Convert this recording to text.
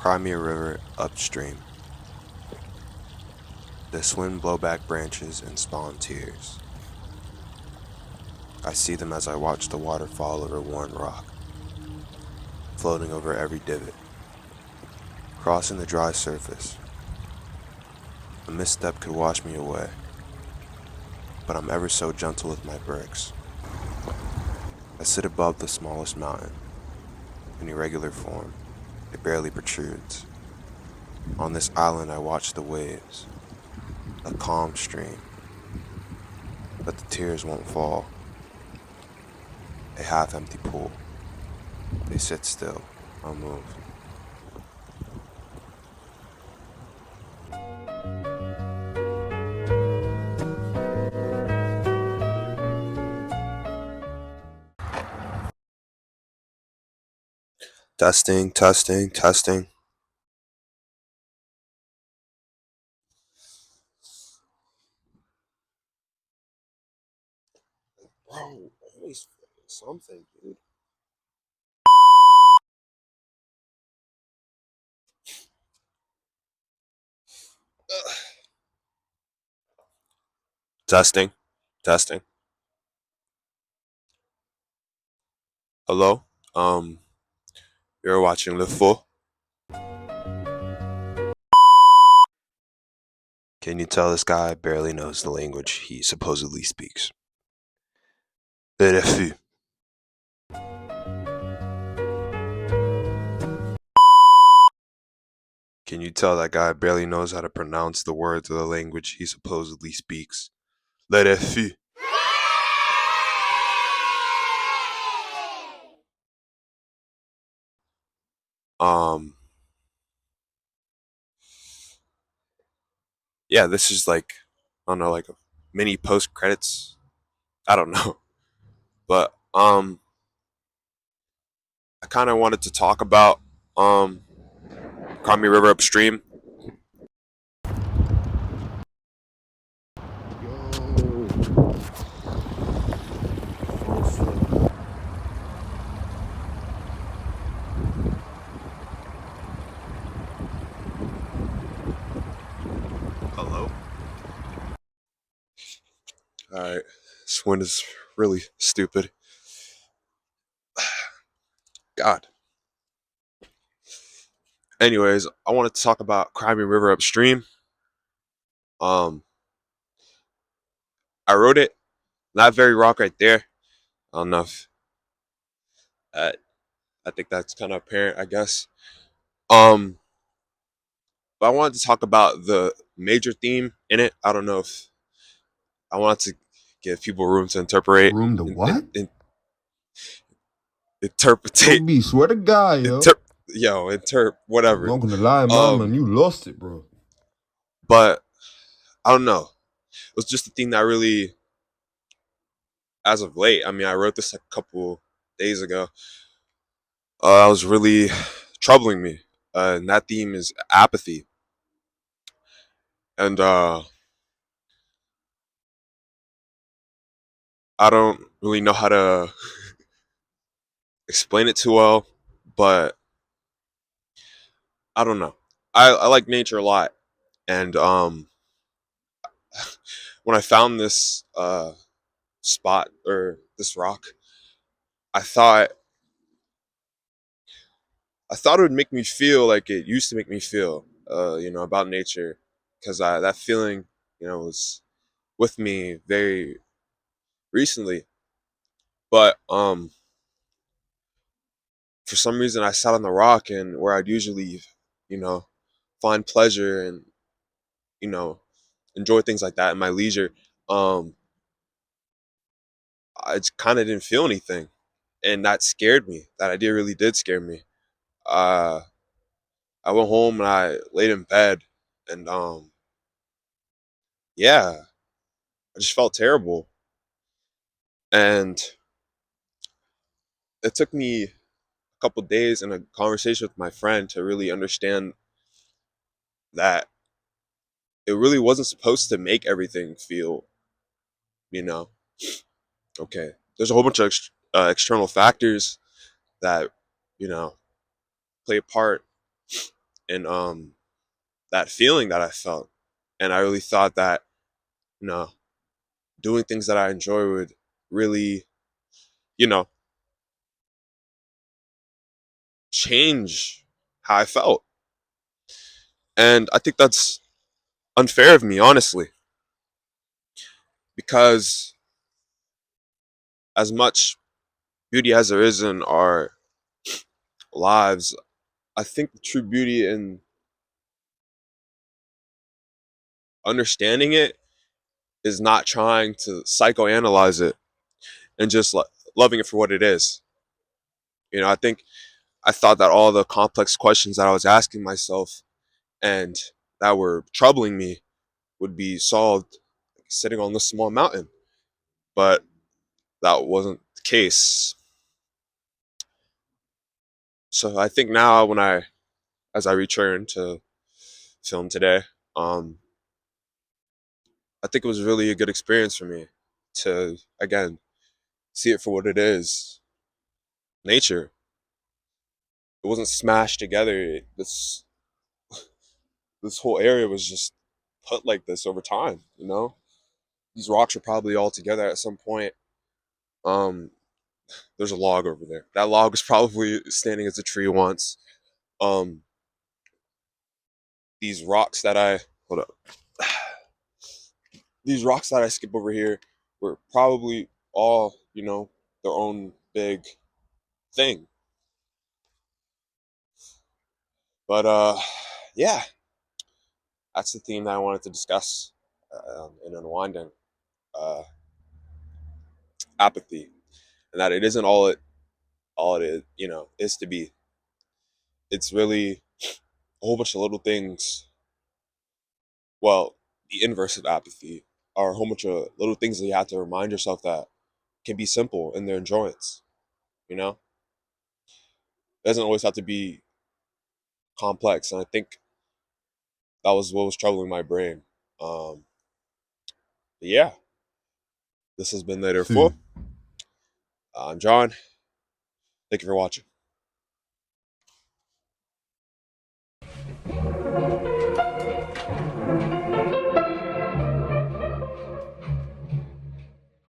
Cry me a river upstream. This wind blow back branches and spawn tears. I see them as I watch the water fall over worn rock, floating over every divot, crossing the dry surface. A misstep could wash me away, but I'm ever so gentle with my bricks. I sit above the smallest mountain, in irregular form. It barely protrudes. On this island I watch the waves, a calm stream, but the tears won't fall. A half-empty pool. They sit still, unmoved. Testing, testing, testing. Bro, always something, dude. Testing, testing. Hello? You're watching Live Full. Can you tell this guy barely knows the language he supposedly speaks? RFU. Can you tell that guy barely knows how to pronounce the words of the language he supposedly speaks? RFU. Um, yeah, this is like, I don't know, like a mini post credits. I don't know. But, I kind of wanted to talk about, Cry Me A River Upstream. Hello? Alright, this wind is really stupid. God. Anyways, I wanted to talk about Cry Me A River Upstream. Um, I wrote it, not very rock right there. I don't know if uh, I think that's kind of apparent, I guess. Um, but I wanted to talk about the major theme in it. I don't know if I wanted to give people room to interpret, Room to what? interpretate, Yo, B, swear to God, whatever. I'm not gonna lie, man, you lost it, bro. But I don't know. It was just a thing that really, as of late, I mean, I wrote this like a couple days ago. Was really troubling me. And that theme is apathy. And I don't really know how to explain it too well, but I don't know. I like nature a lot. And when I found this spot or this rock, I thought it would make me feel like it used to make me feel, about nature, because that feeling, was with me very recently. But for some reason, I sat on the rock, and where I'd usually, you know, find pleasure and you know enjoy things like that in my leisure, um, I kind of didn't feel anything, and that scared me. That idea really did scare me. Uh, I went home and I laid in bed, and yeah, I just felt terrible. And it took me a couple days and a conversation with my friend to really understand that it really wasn't supposed to make everything feel, you know, okay. There's a whole bunch of external factors that, you know, play a part in that feeling that I felt. And I really thought that, you know, doing things that I enjoy would really, you know, change how I felt. And I think that's unfair of me, honestly, because as much beauty as there is in our lives, I think the true beauty in understanding it is not trying to psychoanalyze it and just loving it for what it is. I think I thought that all the complex questions that I was asking myself and that were troubling me would be solved sitting on this small mountain, but that wasn't the case. So I think now, as I return to film today, um, I think it was really a good experience for me to again see it for what it is, nature. It wasn't smashed together. This whole area was just put like this over time. These rocks are probably all together at some point. Um, there's a log over there. That log was probably standing as a tree once. Um, these rocks that I hold up. These rocks that I skip over here were probably all, their own big thing. But yeah, that's the theme that I wanted to discuss in unwinding uh, apathy, and that it isn't all it is, is to be. It's really a whole bunch of little things. Well, the inverse of apathy are a whole bunch of little things that you have to remind yourself that can be simple in their enjoyance. It doesn't always have to be complex, and I think that was what was troubling my brain. Um, but yeah, this has been Later See. Full. I'm John. Thank you for watching.